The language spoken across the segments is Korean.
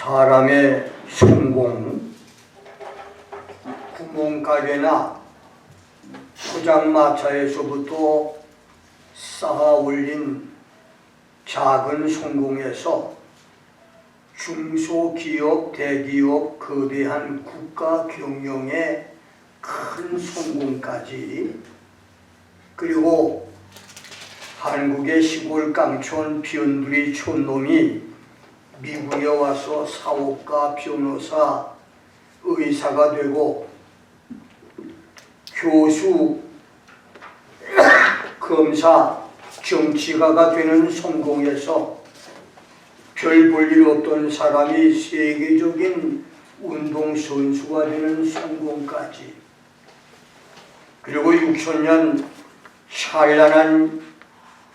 사람의 성공, 구멍가게나 포장마차에서부터 쌓아 올린 작은 성공에서 중소기업, 대기업, 거대한 국가 경영의 큰 성공까지, 그리고 한국의 시골 깡촌 변두리 촌놈이 미국에 와서 사업가, 변호사, 의사가 되고 교수, 검사, 정치가가 되는 성공에서 별 볼 일 없던 사람이 세계적인 운동선수가 되는 성공까지, 그리고 6000년 찬란한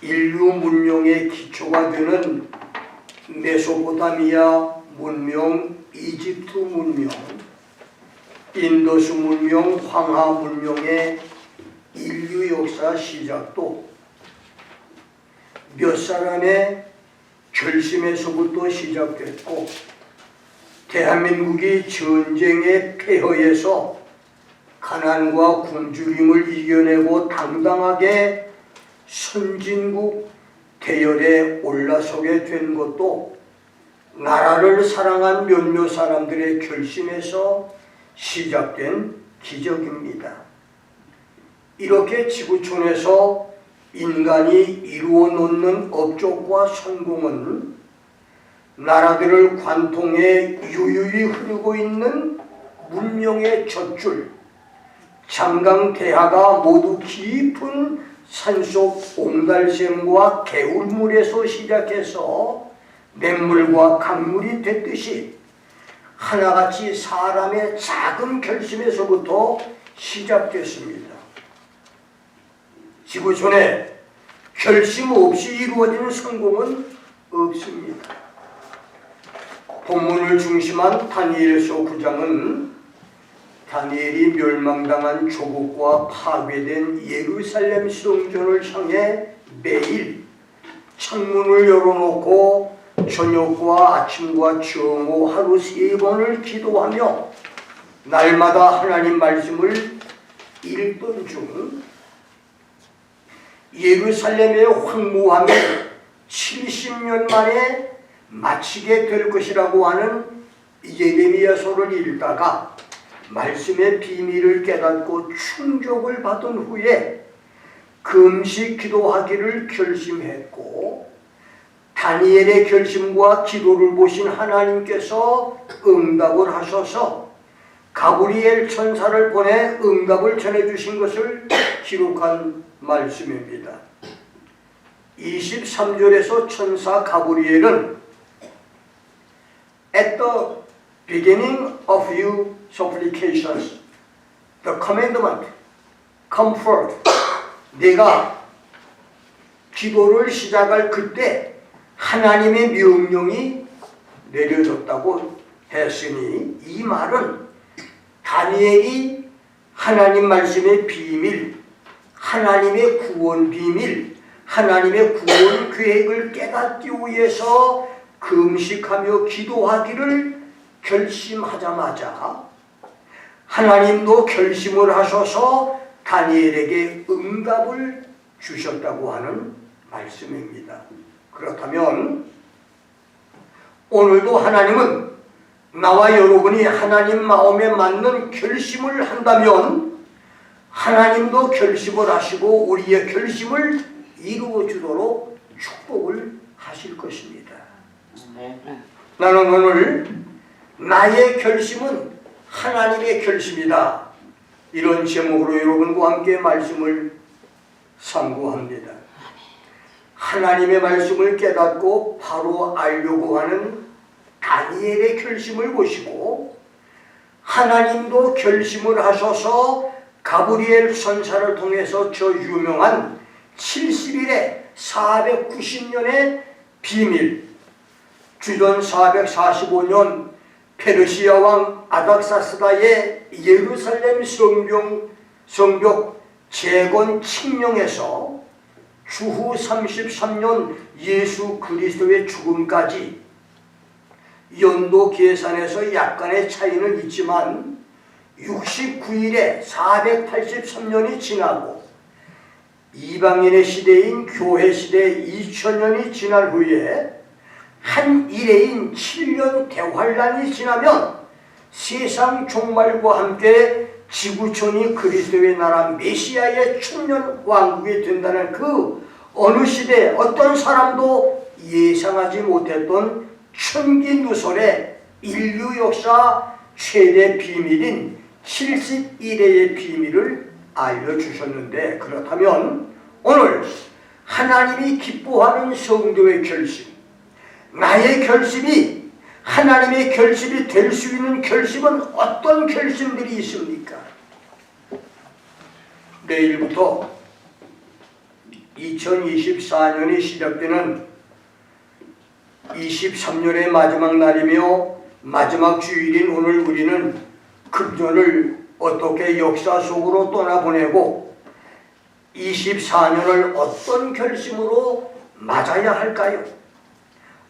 인류 문명의 기초가 되는 메소포타미아 문명, 이집트 문명, 인더스 문명, 황하 문명의 인류 역사 시작도 몇 사람의 결심에서부터 시작됐고, 대한민국이 전쟁의 폐허에서 가난과 굶주림을 이겨내고 당당하게 선진국 대열에 올라서게 된 것도 나라를 사랑한 몇몇 사람들의 결심에서 시작된 기적입니다. 이렇게 지구촌에서 인간이 이루어 놓는 업적과 성공은 나라들을 관통해 유유히 흐르고 있는 문명의 젖줄, 장강대하가 모두 깊은 산속 옹달샘과 개울물에서 시작해서 냇물과 강물이 됐듯이 하나같이 사람의 작은 결심에서부터 시작됐습니다. 지구촌에 결심 없이 이루어지는 성공은 없습니다. 본문을 중심한 다니엘서 9장은 다니엘이 멸망당한 조국과 파괴된 예루살렘 성전을 향해 매일 창문을 열어놓고 저녁과 아침과 정오 하루 3번을 기도하며 날마다 하나님 말씀을 읽던 중 예루살렘의 황무함이 70년 만에 마치게 될 것이라고 하는 예레미야서를 읽다가 말씀의 비밀을 깨닫고 충족을 받은 후에 금식 기도하기를 결심했고, 다니엘의 결심과 기도를 보신 하나님께서 응답을 하셔서 가브리엘 천사를 보내 응답을 전해주신 것을 기록한 말씀입니다. 23절에서 천사 가브리엘은 At the beginning of your supplications, the commandment, comfort, 내가 기도를 시작할 그때 하나님의 명령이 내려졌다고 했으니, 이 말은 다니엘이 하나님 말씀의 비밀, 하나님의 구원 비밀, 하나님의 구원 계획을 깨닫기 위해서 금식하며 기도하기를 결심하자마자 하나님도 결심을 하셔서 다니엘에게 응답을 주셨다고 하는 말씀입니다. 그렇다면 오늘도 하나님은 나와 여러분이 하나님 마음에 맞는 결심을 한다면 하나님도 결심을 하시고 우리의 결심을 이루어 주도록 축복을 하실 것입니다. 나는 오늘 나의 결심은 하나님의 결심이다, 이런 제목으로 여러분과 함께 말씀을 상고합니다. 하나님의 말씀을 깨닫고 바로 알려고 하는 다니엘의 결심을 보시고, 하나님도 결심을 하셔서 가브리엘 천사를 통해서 저 유명한 70일에 490년의 비밀, 주전 445년 페르시아 왕 아닥사스다의 예루살렘 성벽 재건 칙령에서 주후 33년 예수 그리스도의 죽음까지 연도 계산에서 약간의 차이는 있지만 69일에 483년이 지나고 이방인의 시대인 교회 시대 2000년이 지난 후에 한 일회인 7년 대환란이 지나면 세상 종말과 함께 지구촌이 그리스도의 나라 메시아의 천년 왕국이 된다는 그 어느 시대 어떤 사람도 예상하지 못했던 천기누설의 인류 역사 최대 비밀인 71회의 비밀을 알려주셨는데, 그렇다면 오늘 하나님이 기뻐하는 성도의 결심, 나의 결심이 하나님의 결심이 될 수 있는 결심은 어떤 결심들이 있습니까? 내일부터 2024년이 시작되는 23년의 마지막 날이며 마지막 주일인 오늘 우리는 금년을 어떻게 역사 속으로 떠나보내고 24년을 어떤 결심으로 맞아야 할까요?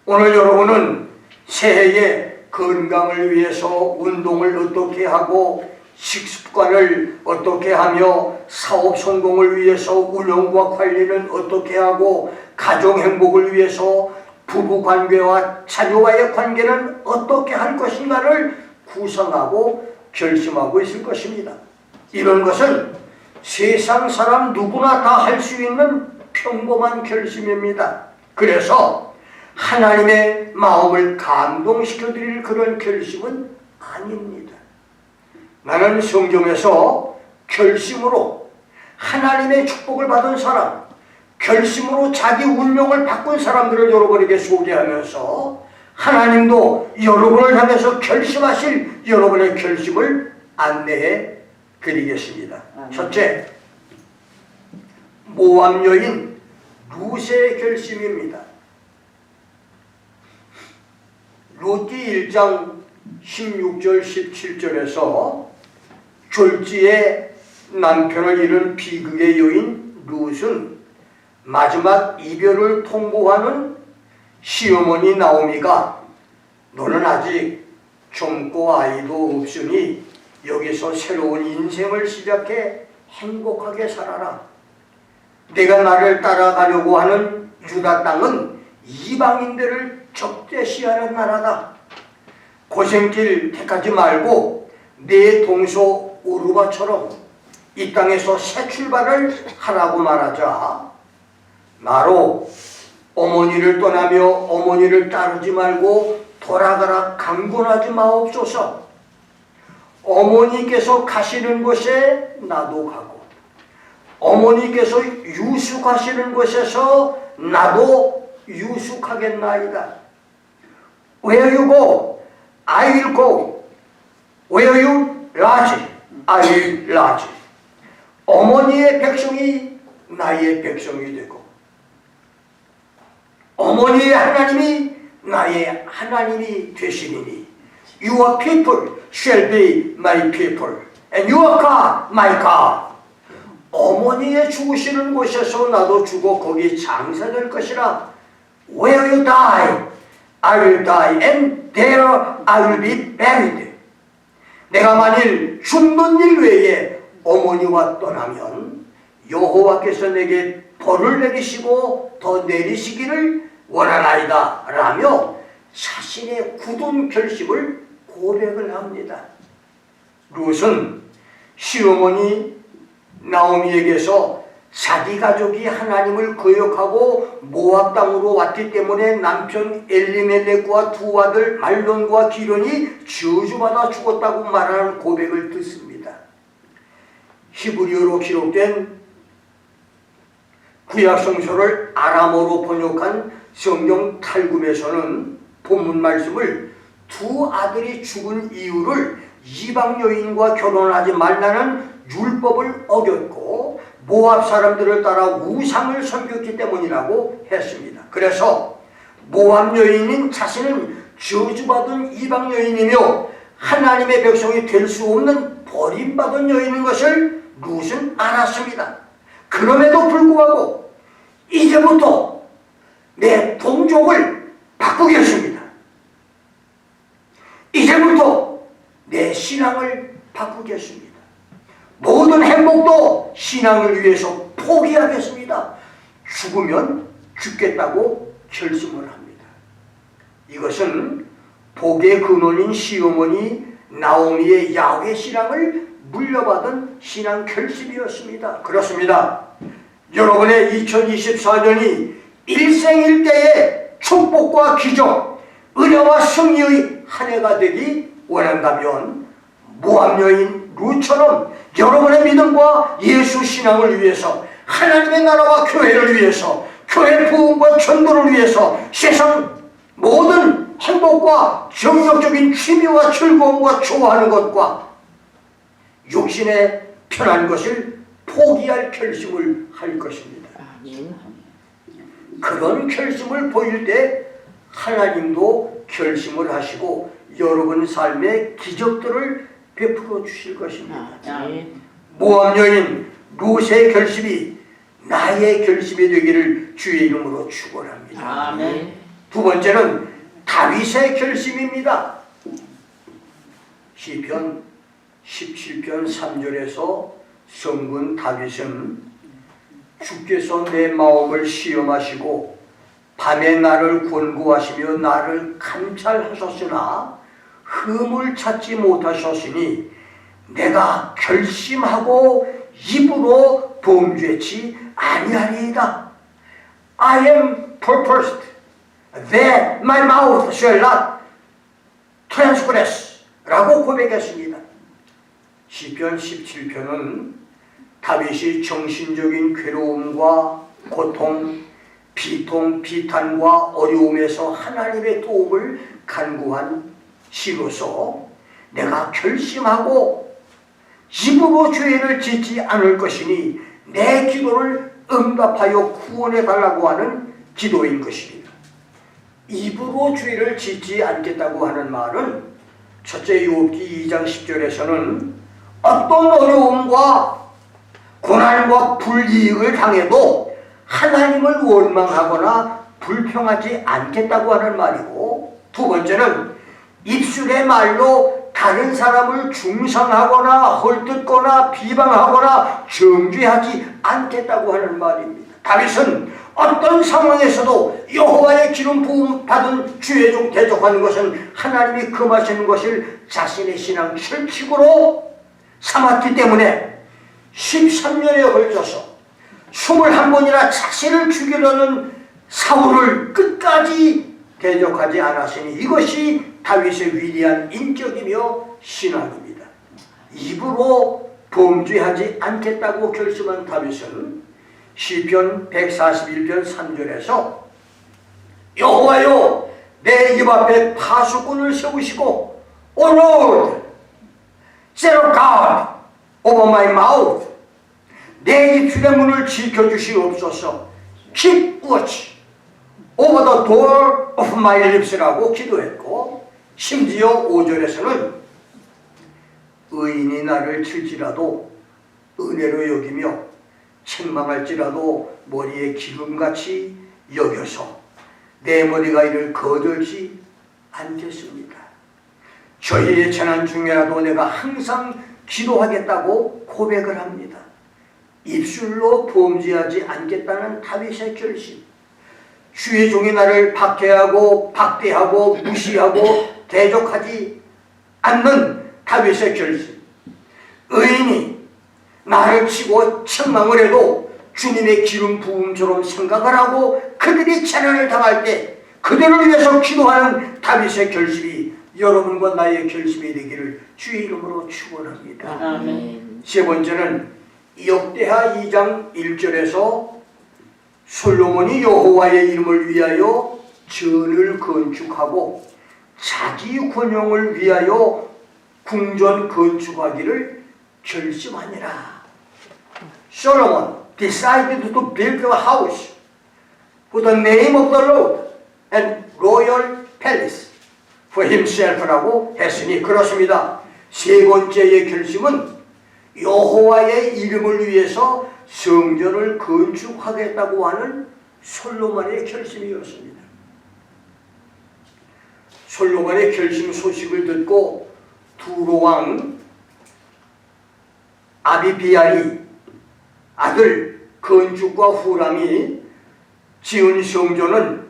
오늘 여러분은 새해에 건강을 위해서 운동을 어떻게 하고 식습관을 어떻게 하며 사업 성공을 위해서 운영과 관리는 어떻게 하고 가정 행복을 위해서 부부관계와 자녀와의 관계는 어떻게 할 것인가를 구상하고 결심하고 있을 것입니다. 이런 것은 세상 사람 누구나 다 할 수 있는 평범한 결심입니다. 그래서 하나님의 마음을 감동시켜 드릴 그런 결심은 아닙니다. 나는 성경에서 결심으로 하나님의 축복을 받은 사람, 결심으로 자기 운명을 바꾼 사람들을 여러분에게 소개하면서 하나님도 여러분을 향해서 결심하실 여러분의 결심을 안내해 드리겠습니다. 첫째, 모압 여인 룻의 결심입니다. 룻기 1장 16절 17절에서 졸지에 남편을 잃은 비극의 여인 룻은 마지막 이별을 통보하는 시어머니 나오미가 너는 아직 젊고 아이도 없으니 여기서 새로운 인생을 시작해 행복하게 살아라. 내가 나를 따라가려고 하는 유다 땅은 이방인들을 적대시하는 나라다. 고생길 택하지 말고 내 동서 오르바처럼 이 땅에서 새 출발을 하라고 말하자. 나로 어머니를 떠나며 어머니를 따르지 말고 돌아가라 강권하지 마옵소서. 어머니께서 가시는 곳에 나도 가고 어머니께서 유숙하시는 곳에서 나도 유숙하겠나이다. Where you go, I will go. Where you lodge, I will lodge. 어머니의 백성이 나의 백성이 되고 어머니의 하나님이 나의 하나님이 되시리니 Your people shall be my people and your God my God. 어머니의 죽으시는 곳에서 나도 죽어 거기 장사될 것이라. Where you die, I will die and there I will be buried. 내가 만일 죽는 일 외에 어머니와 떠나면 여호와께서 내게 벌을 내리시고 더 내리시기를 원하나이다 라며 자신의 굳은 결심을 고백을 합니다. 룻은 시어머니 나오미에게서 자기 가족이 하나님을 거역하고 모압 땅으로 왔기 때문에 남편 엘리멜렉과 두 아들 말론과 기련이 저주받아 죽었다고 말하는 고백을 듣습니다. 히브리어로 기록된 구약성서를 아람어로 번역한 성경 탈굼에서는 본문 말씀을 두 아들이 죽은 이유를 이방 여인과 결혼하지 말라는 율법을 어겼고 모압 사람들을 따라 우상을 섬겼기 때문이라고 했습니다. 그래서 모압 여인인 자신은 저주받은 이방 여인이며 하나님의 백성이 될 수 없는 버림받은 여인인 것을 룻은 알았습니다. 그럼에도 불구하고 이제부터 내 동족을 바꾸겠습니다. 신앙을 바꾸겠습니다. 모든 행복도 신앙을 위해서 포기하겠습니다. 죽으면 죽겠다고 결심을 합니다. 이것은 복의 근원인 시어머니 나오미의 야훼 신앙을 물려받은 신앙 결심이었습니다. 그렇습니다. 여러분의 2024년이 일생일대의 축복과 기적, 은혜와 승리의 한 해가 되기 원한다면 모압 여인 루처럼 여러분의 믿음과 예수 신앙을 위해서, 하나님의 나라와 교회를 위해서, 교회 부흥과 전도를 위해서 세상 모든 행복과 정력적인 취미와 즐거움과 좋아하는 것과 육신의 편한 것을 포기할 결심을 할 것입니다. 그런 결심을 보일 때 하나님도 결심을 하시고 여러분 삶에 기적들을 베풀어 주실 것입니다. 모압 여인 룻의 결심이 나의 결심이 되기를 주의 이름으로 축원합니다. 아멘. 두 번째는 다윗의 결심입니다. 시편 17편 3절에서 성군 다윗은 주께서 내 마음을 시험하시고 밤에 나를 권고하시며 나를 감찰하셨으나 흠을 찾지 못하셨으니 내가 결심하고 입으로 범죄치 아니하리이다. I am purposed that my mouth shall not transgress 라고 고백했습니다. 시편 17편은 다윗이 정신적인 괴로움과 고통, 비통, 비탄과 어려움에서 하나님의 도움을 간구한 시로서 내가 결심하고 입으로 죄를 짓지 않을 것이니 내 기도를 응답하여 구원해 달라고 하는 기도인 것입니다. 입으로 죄를 짓지 않겠다고 하는 말은 첫째 욥기 2장 10절에서는 어떤 어려움과 고난과 불이익을 당해도 하나님을 원망하거나 불평하지 않겠다고 하는 말이고, 두 번째는 입술의 말로 다른 사람을 중상하거나 헐뜯거나 비방하거나 정죄하지 않겠다고 하는 말입니다. 다윗은 어떤 상황에서도 여호와의 기름 부음 받은 주의 종 대적하는 것은 하나님이 금하시는 것을 자신의 신앙 철칙으로 삼았기 때문에 13년에 걸쳐서 21번이나 자신을 죽이려는 사울을 끝까지 대적하지 않았으니 이것이 다윗의 위대한 인격이며 신앙입니다. 입으로 범죄하지 않겠다고 결심한 다윗은 시편 141편 3절에서 여호와여 내 입 앞에 파수꾼을 세우시고 O Lord, set a guard over my mouth. 내 입술의 문을 지켜주시옵소서. Keep watch over the door of my lips라고 기도했고, 심지어 5절에서는 의인이 나를 칠지라도 은혜로 여기며 책망할지라도 머리에 기름같이 여겨서 내 머리가 이를 거들지 않겠습니다. 저희의 재난 중에라도 내가 항상 기도하겠다고 고백을 합니다. 입술로 범죄하지 않겠다는 다윗의 결심, 주의 종이 나를 박해하고 박대하고 무시하고 대적하지 않는 다윗의 결심, 의인이 나를 치고 책망을 해도 주님의 기름 부음처럼 생각을 하고 그들이 재난을 당할 때 그들을 위해서 기도하는 다윗의 결심이 여러분과 나의 결심이 되기를 주의 이름으로 축원합니다. 아멘. 세 번째는 역대하 2장 1절에서 솔로몬이 여호와의 이름을 위하여 전을 건축하고 자기 권용을 위하여 궁전 건축하기를 결심하니라. Solomon decided to build a house for the name of the Lord and royal palace for himself라고 했으니 그렇습니다. 세 번째의 결심은 여호와의 이름을 위해서 성전을 건축하겠다고 하는 솔로몬의 결심이었습니다. 솔로몬의 결심 소식을 듣고 두로왕 아비비알이 아들 건축가 후람이 지은 성전은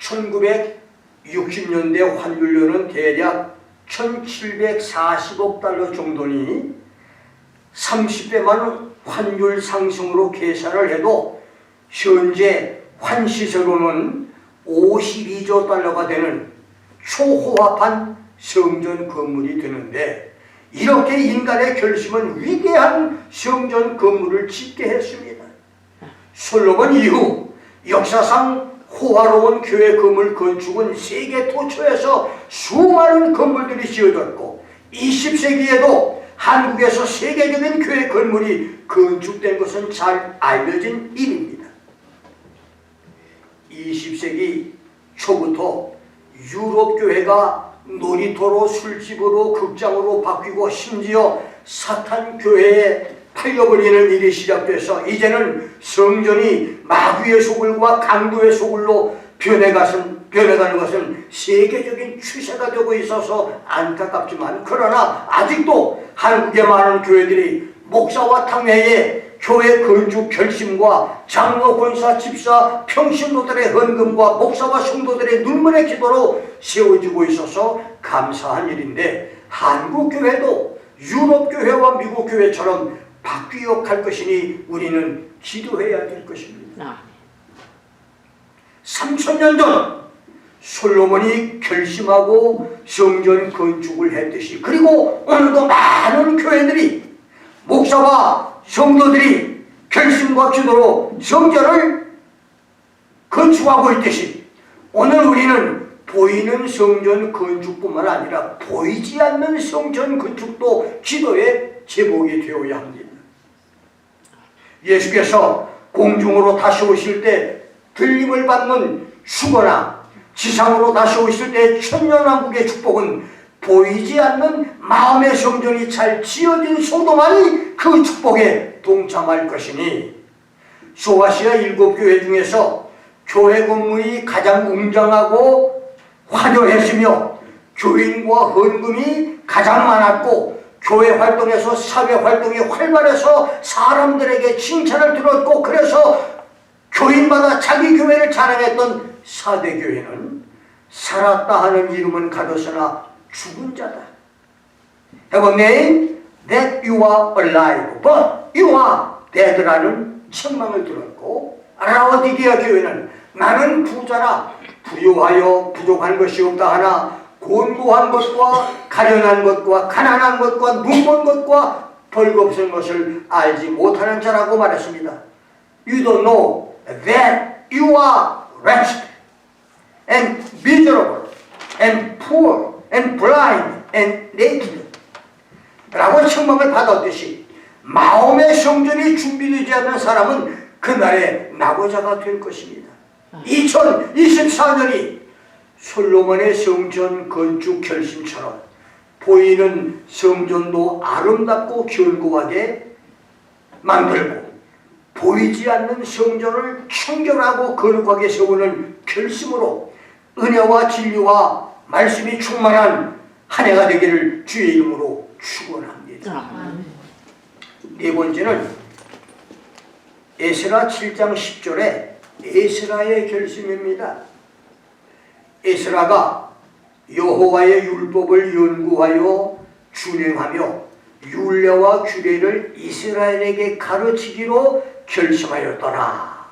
1960년대 환율로는 대략 1740억 달러 정도니 30배만 환율 상승으로 계산을 해도 현재 환시세로는 52조 달러가 되는 초호화판 성전 건물이 되는데, 이렇게 인간의 결심은 위대한 성전 건물을 짓게 했습니다. 솔로몬 이후 역사상 호화로운 교회 건물 건축은 세계 도처에서 수많은 건물들이 지어졌고, 20세기에도 한국에서 세계적인 교회 건물이 건축된 것은 잘 알려진 일입니다. 20세기 초부터 유럽 교회가 놀이터로, 술집으로, 극장으로 바뀌고 심지어 사탄 교회에 팔려버리는 일이 시작돼서 이제는 성전이 마귀의 소굴과 강도의 소굴로 변해가는 것은 세계적인 추세가 되고 있어서 안타깝지만, 그러나 아직도 한국의 많은 교회들이 목사와 당회의 교회 건축 결심과 장로, 권사, 집사, 평신도들의 헌금과 목사와 성도들의 눈물의 기도로 세워지고 있어서 감사한 일인데, 한국 교회도 유럽 교회와 미국 교회처럼 바뀌어 갈 것이니 우리는 기도해야 될 것입니다. 3000년 전 솔로몬이 결심하고 성전 건축을 했듯이, 그리고 오늘도 많은 교회들이, 목사와 성도들이 결심과 기도로 성전을 건축하고 있듯이, 오늘 우리는 보이는 성전 건축뿐만 아니라 보이지 않는 성전 건축도 기도의 제목이 되어야 합니다. 예수께서 공중으로 다시 오실 때 들림을 받는 휴거나 지상으로 다시 오실 때 천년왕국의 축복은 보이지 않는 마음의 성전이 잘 지어진 성도만이 그 축복에 동참할 것이니, 소아시아 7교회 중에서 교회 건물이 가장 웅장하고 화려했으며 교인과 헌금이 가장 많았고, 교회 활동에서 사회 활동이 활발해서 사람들에게 칭찬을 들었고, 그래서 교인마다 자기 교회를 자랑했던 4대 교회는 살았다 하는 이름은 가졌으나 죽은 자다. Have a name that you are alive, but you are dead라는 책망을 들었고, 라오디게아 교회는 나는 부자라 부유하여 부족한 것이 없다 하나 곤고한 것과 가련한 것과 가난한 것과 눈먼 것과 벌거벗은 것을 알지 못하는 자라고 말했습니다. You don't know that you are wretched and miserable and poor and blind and naked 라고 책망을 받았듯이, 마음의 성전이 준비되지 않는 사람은 그날의 낙오자가 될 것입니다. 2024년이 솔로몬의 성전 건축 결심처럼 보이는 성전도 아름답고 견고하게 만들고, 보이지 않는 성전을 청결하고 거룩하게 세우는 결심으로 은혜와 진리와 말씀이 충만한 한 해가 되기를 주의 이름으로 축원합니다. 네 번째는 에스라 7장 10절에 에스라의 결심입니다. 에스라가 여호와의 율법을 연구하여 준행하며 율례와 규례를 이스라엘에게 가르치기로 결심하였더라.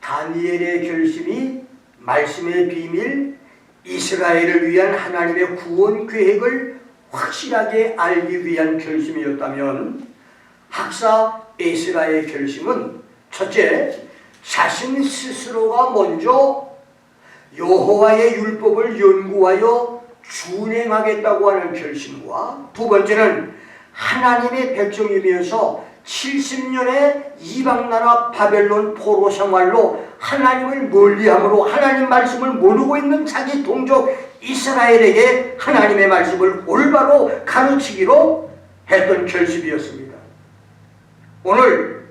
다니엘의 결심이 말씀의 비밀, 이스라엘을 위한 하나님의 구원 계획을 확실하게 알기 위한 결심이었다면, 학사 에스라의 결심은 첫째, 자신 스스로가 먼저 여호와의 율법을 연구하여 준행하겠다고 하는 결심과, 두 번째는 하나님의 백성이면서 70년의 이방나라 바벨론 포로 생활로 하나님을 멀리함으로 하나님 말씀을 모르고 있는 자기 동족 이스라엘에게 하나님의 말씀을 올바로 가르치기로 했던 결심이었습니다. 오늘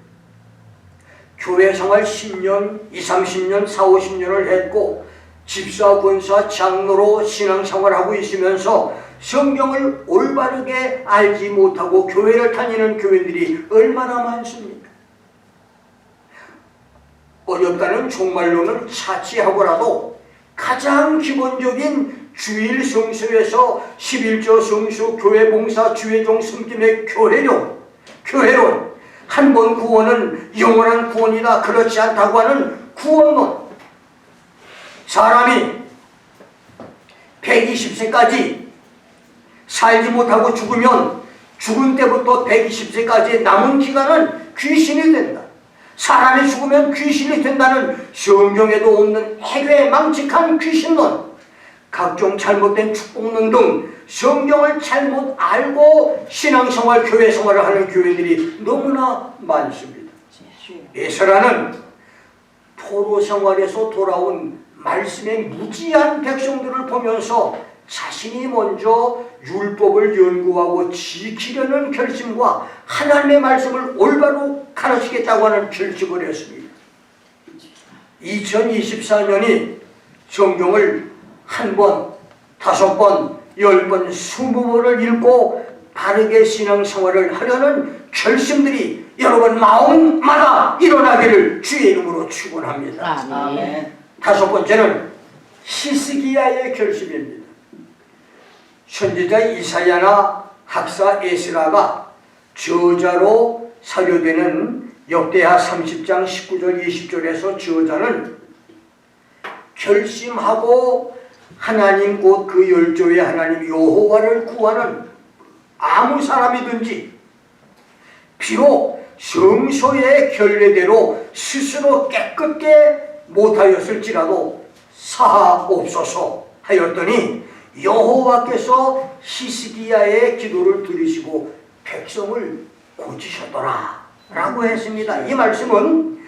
교회 생활 10년, 20, 30년, 40, 50년을 했고 집사, 권사, 장로로 신앙생활하고 있으면서 성경을 올바르게 알지 못하고 교회를 다니는 교인들이 얼마나 많습니까? 어렵다는 종말론을 차치하고라도 가장 기본적인 주일 성수에서 11조 성수, 교회 봉사, 주의종 섬김의 교회론, 한 번 구원은 영원한 구원이다, 그렇지 않다고 하는 구원론. 사람이 120세까지 살지 못하고 죽으면 죽은 때부터 120세까지 남은 기간은 귀신이 된다. 사람이 죽으면 귀신이 된다는 성경에도 없는 해괴망측한 귀신론, 각종 잘못된 축복론 등 성경을 잘못 알고 신앙생활, 교회생활을 하는 교회들이 너무나 많습니다. 에스라는 포로생활에서 돌아온 말씀의 무지한 백성들을 보면서 자신이 먼저 율법을 연구하고 지키려는 결심과 하나님의 말씀을 올바로 가르치겠다고 하는 결심을 했습니다. 2024년이 성경을 한 번, 5번, 10번, 20번을 읽고 바르게 신앙생활을 하려는 결심들이 여러분 마음마다 일어나기를 주의 이름으로 축원합니다. 아멘. 5번째는 히스기야의 결심입니다. 선지자 이사야나 학사 에스라가 저자로 사료되는 역대하 30장 19절 20절에서 저자는 결심하고 하나님 곧 그 열조의 하나님 여호와를 구하는 아무 사람이든지 비록 성소의 결례대로 스스로 깨끗게 못하였을지라도 사하옵소서 하였더니 여호와께서 히스기야의 기도를 들으시고 백성을 고치셨더라 라고 했습니다. 이 말씀은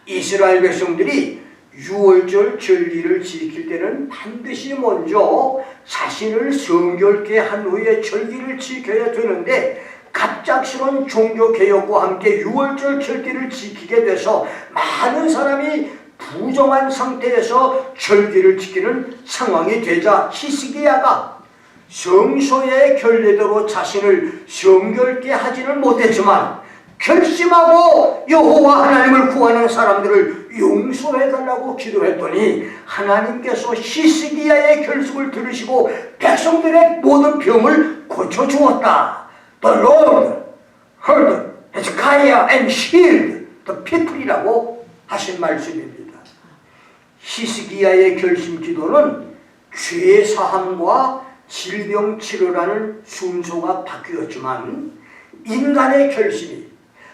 이스라엘 백성들이 유월절 절기를 지킬 때는 반드시 먼저 자신을 성결케 한 후에 절기를 지켜야 되는데, 갑작스런 종교개혁과 함께 유월절 절기를 지키게 돼서 많은 사람이 부정한 상태에서 절기를 지키는 상황이 되자 히스기야가 성소의 결례대로 자신을 성결케 하지는 못했지만 결심하고 여호와 하나님을 구하는 사람들을 용서해달라고 기도했더니 하나님께서 히스기야의 결심을 들으시고 백성들의 모든 병을 고쳐주었다. The Lord heard Hezekiah and healed the people이라고 하신 말씀입니다. 히스기야의 결심 기도는 죄 사함과 질병 치료라는 순서가 바뀌었지만 인간의 결심이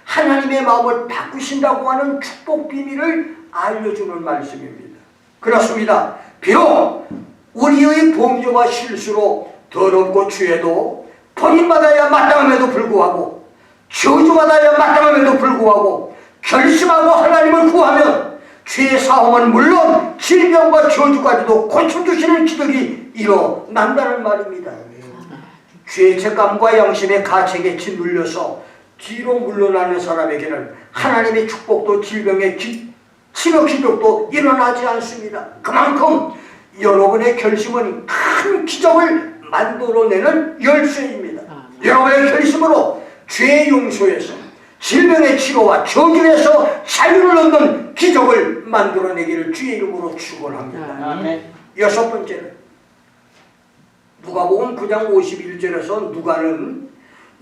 하나님의 마음을 바꾸신다고 하는 축복 비밀을 알려주는 말씀입니다. 그렇습니다. 비록 우리의 범죄와 실수로 더럽고 죄도 버림받아야 마땅함에도 불구하고 저주받아야 마땅함에도 불구하고 결심하고 하나님을 구하면 죄 사함은 물론 질병과 저주까지도 고쳐주시는 기적이 일어난다는 말입니다. 죄책감과 양심의 가책에 짓눌려서 뒤로 물러나는 사람에게는 하나님의 축복도 질병의 치료 기적도 일어나지 않습니다. 그만큼 여러분의 결심은 큰 기적을 만들어내는 열쇠입니다. 여러분의 결심으로 죄 용서에서 질병의 치료와 저주에서 자유를 얻는 기적을 만들어내기를 주의 이름으로 축원합니다. 6번째는 누가복음 9장 51절에서 누가는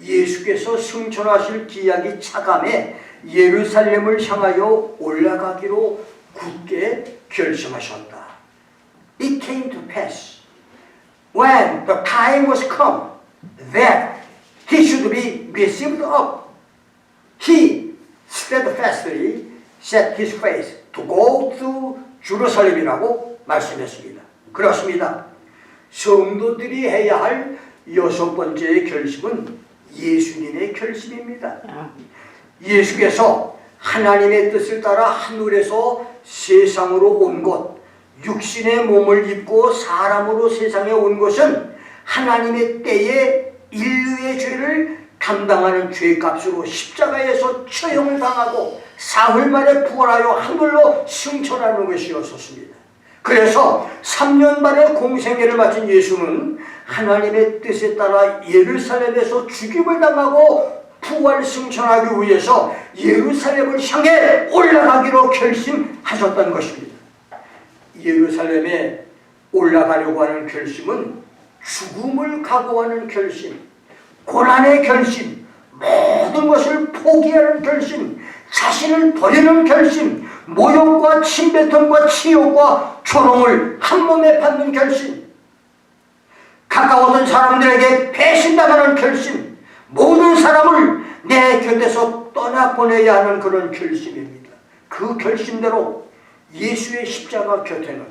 예수께서 승천하실 기약이 차감해 예루살렘을 향하여 올라가기로 굳게 결심하셨다. It came to pass when the time was come that he should be received up. He steadfastly set his face to go to Jerusalem이라고 말씀했습니다. 그렇습니다. 성도들이 해야 할 6번째의 결심은 예수님의 결심입니다. 예수께서 하나님의 뜻을 따라 하늘에서 세상으로 온 것, 육신의 몸을 입고 사람으로 세상에 온 것은 하나님의 때에 인류의 죄를 감당하는 죄값으로 십자가에서 처형을 당하고 사흘 만에 부활하여 하늘로 승천하는 것이었습니다. 그래서 3년 만에 공생애를 마친 예수는 하나님의 뜻에 따라 예루살렘에서 죽임을 당하고 부활 승천하기 위해서 예루살렘을 향해 올라가기로 결심하셨던 것입니다. 예루살렘에 올라가려고 하는 결심은 죽음을 각오하는 결심, 고난의 결심, 모든 것을 포기하는 결심, 자신을 버리는 결심, 모욕과 침뱉음과 치욕과 조롱을 한 몸에 받는 결심, 가까웠던 사람들에게 배신당하는 결심, 모든 사람을 내 곁에서 떠나보내야 하는 그런 결심입니다. 그 결심대로 예수의 십자가 곁에는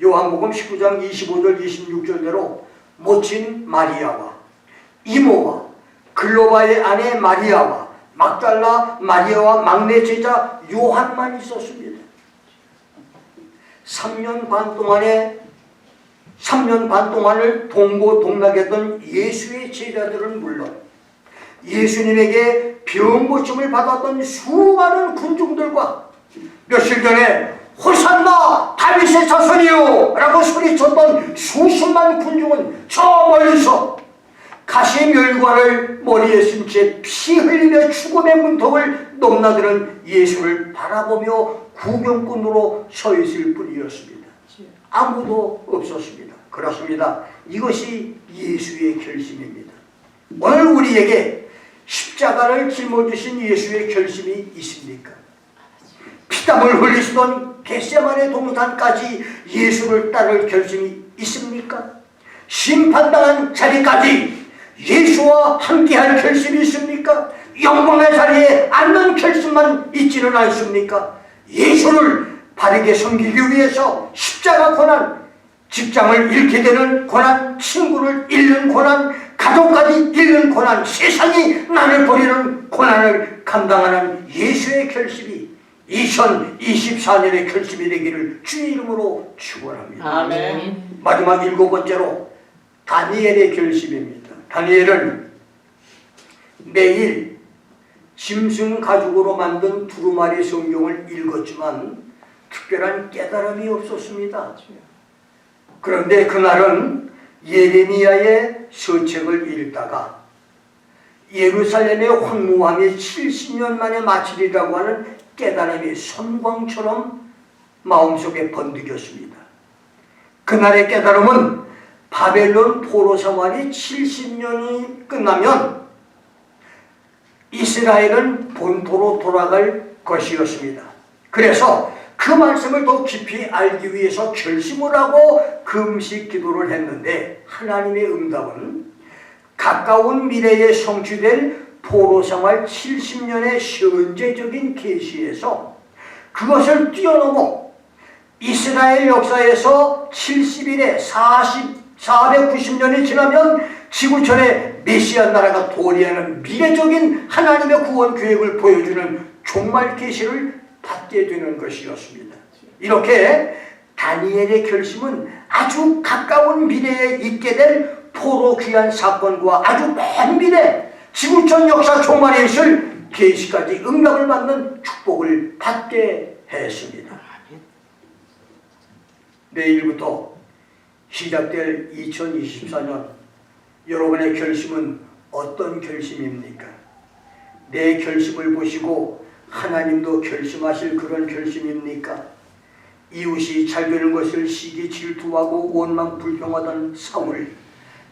요한복음 19장 25절 26절대로 모친 마리아와 이모와 글로바의 아내 마리아와 막달라 마리아와 막내 제자 요한만 있었습니다. 3년 반 동안을 동고동락했던 예수의 제자들은 물론 예수님에게 병 고침을 받았던 수많은 군중들과 며칠 전에 호산나 다윗의 자손이요 라고 소리쳤던 수십만 군중은 저 멀리서 가시멸관을 머리에 쓴 채 피 흘리며 죽음의 문턱을 넘나드는 예수를 바라보며 구경꾼으로 서 있을 뿐이었습니다. 아무도 없었습니다. 그렇습니다. 이것이 예수의 결심입니다. 오늘 우리에게 십자가를 짊어지신 예수의 결심이 있습니까? 피땀을 흘리시던 겟세마네 동산까지 예수를 따를 결심이 있습니까? 심판당한 자리까지 예수와 함께할 결심이 있습니까? 영광의 자리에 앉는 결심만 있지는 않습니까? 예수를 바르게 섬기기 위해서 십자가 고난, 직장을 잃게 되는 고난, 친구를 잃는 고난, 가족까지 잃는 고난, 세상이 나를 버리는 고난을 감당하는 예수의 결심이 2024년의 결심이 되기를 주의 이름으로 축원합니다. 아멘. 마지막 7번째로 다니엘의 결심입니다. 다니엘은 매일 짐승 가죽으로 만든 두루마리 성경을 읽었지만 특별한 깨달음이 없었습니다. 그런데 그날은 예레미야의 서책을 읽다가 예루살렘의 황무함이 70년 만에 마치리라고 하는 깨달음이 선광처럼 마음속에 번득였습니다. 그날의 깨달음은 바벨론 포로 생활이 70년이 끝나면 이스라엘은 본토로 돌아갈 것이었습니다. 그래서 그 말씀을 더 깊이 알기 위해서 결심을 하고 금식 기도를 했는데 하나님의 응답은 가까운 미래에 성취될 포로 생활 70년의 현재적인 계시에서 그것을 뛰어넘어 이스라엘 역사에서 70일에 490년이 지나면 지구촌에 메시아 나라가 도래하는 미래적인 하나님의 구원 계획을 보여주는 종말 계시를 받게 되는 것이었습니다. 이렇게 다니엘의 결심은 아주 가까운 미래에 있게 될 포로 귀환 사건과 아주 먼 미래 지구촌 역사 종말에 있을 계시까지 응답을 받는 축복을 받게 했습니다. 내일부터 시작될 2024년 여러분의 결심은 어떤 결심입니까? 내 결심을 보시고 하나님도 결심하실 그런 결심입니까? 이웃이 잘 되는 것을 시기 질투하고 원망 불평하던 사울,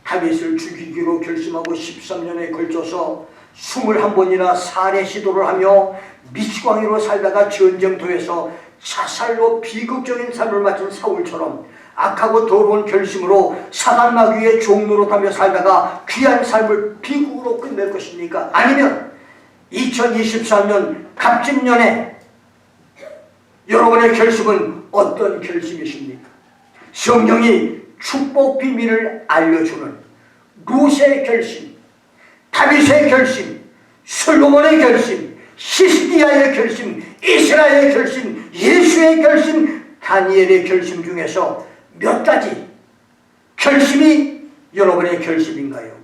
다윗을 죽이기로 결심하고 13년에 걸쳐서 21번이나 살해 시도를 하며 미치광이로 살다가 전쟁터에서 자살로 비극적인 삶을 마친 사울처럼 악하고 더러운 결심으로 사단 마귀의 종노릇하며 살다가 귀한 삶을 비극으로 끝낼 것입니까? 아니면 2024년 갑진년에 여러분의 결심은 어떤 결심이십니까? 성경이 축복 비밀을 알려주는 루세의 결심, 다윗의 결심, 솔로몬의 결심, 히스기야의 결심, 이스라엘의 결심, 예수의 결심, 다니엘의 결심 중에서 몇 가지 결심이 여러분의 결심인가요?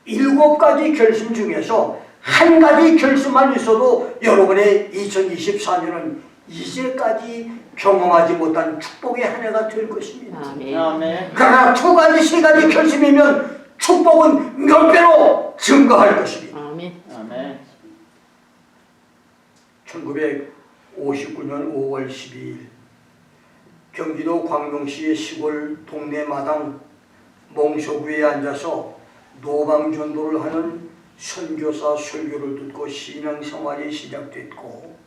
7가지 결심 중에서 한 가지 결심만 있어도 여러분의 2024년은 이제까지 경험하지 못한 축복의 한 해가 될 것입니다. 아멘. 그러나 두 가지, 세 가지 결심이면 축복은 몇 배로 증가할 것입니다. 아멘. 1959년 5월 12일 경기도 광명시의 시골 동네 마당 몽소구에 앉아서 노방전도를 하는 선교사 설교를 듣고 신앙생활이 시작됐고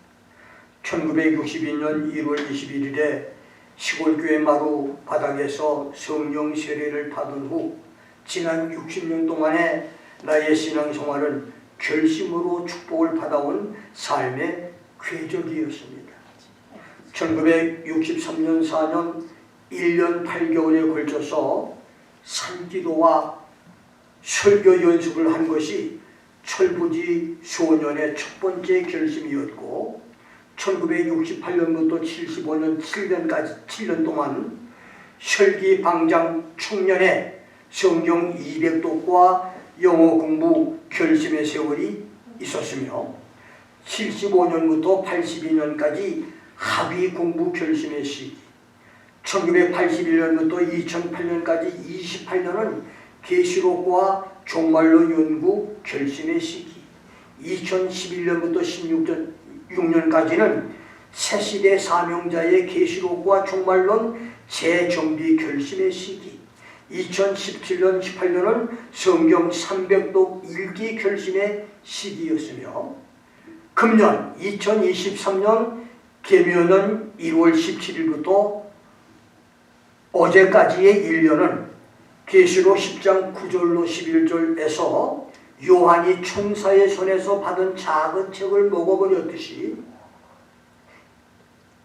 1962년 1월 21일에 시골교회 마루 바닥에서 성령 세례를 받은 후 지난 60년 동안의 나의 신앙생활은 결심으로 축복을 받아온 삶의 궤적이었습니다. 1963년 4년 1년 8개월에 걸쳐서 산기도와 설교 연습을 한 것이 철부지 소년의 첫 번째 결심이었고 1968년부터 75년 7년 동안 설기 방장 청년의 성경 200독과 영어 공부 결심의 세월이 있었으며 75년부터 82년까지 학위 공부 결심의 시기 1981년부터 2008년까지 28년은 계시록과 종말로 연구 결심의 시기 2011년부터 16년까지는 새시대 사명자의 계시록과 종말론 재정비 결심의 시기 2017년 18년은 성경 300독 읽기 결심의 시기였으며 금년 2023년 계면은 1월 17일부터 어제까지의 1년은 계시록 10장 9절로 11절에서 요한이 천사의 손에서 받은 작은 책을 먹어버렸듯이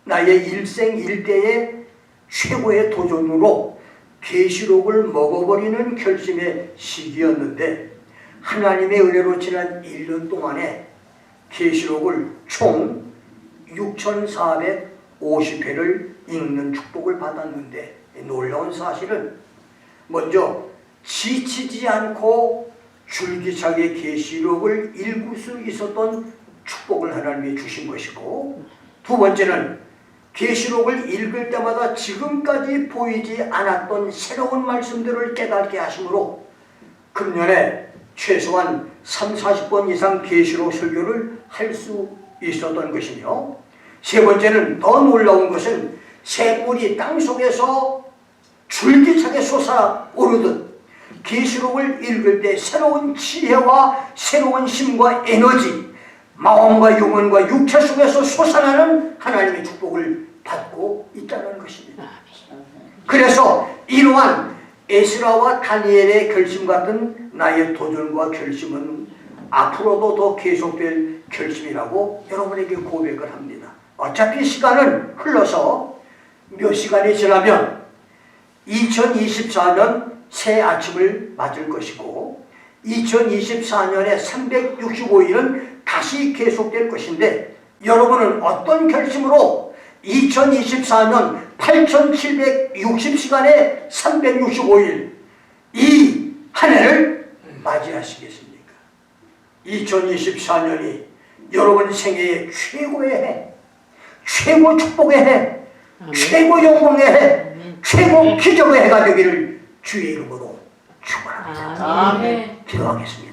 나의 일생일대의 최고의 도전으로 계시록을 먹어버리는 결심의 시기였는데 하나님의 은혜로 지난 1년 동안에 계시록을 총 6,450회를 읽는 축복을 받았는데 놀라운 사실은 먼저 지치지 않고 줄기차게 계시록을 읽을 수 있었던 축복을 하나님이 주신 것이고 두 번째는 계시록을 읽을 때마다 지금까지 보이지 않았던 새로운 말씀들을 깨닫게 하심으로 금년에 최소한 30-40번 이상 계시록 설교를 할 수 있었던 것이며 세 번째는 더 놀라운 것은 샘물이 땅속에서 줄기차게 솟아오르듯 계시록을 읽을 때 새로운 지혜와 새로운 힘과 에너지 마음과 영혼과 육체 속에서 솟아나는 하나님의 축복을 받고 있다는 것입니다. 그래서 이러한 에스라와 다니엘의 결심 같은 나의 도전과 결심은 앞으로도 더 계속될 결심이라고 여러분에게 고백을 합니다. 어차피 시간은 흘러서 몇 시간이 지나면 2024년 새 아침을 맞을 것이고 2024년의 365일은 다시 계속될 것인데 여러분은 어떤 결심으로 2024년 8760시간의 365일 이 한 해를 맞이하시겠습니까? 2024년이 여러분 생애의 최고의 해, 최고 축복의 해, 최고 영광의 해, 최고 기적의 해가 되기를 주의 이름으로 축원합니다. 아멘. 기도하겠습니다.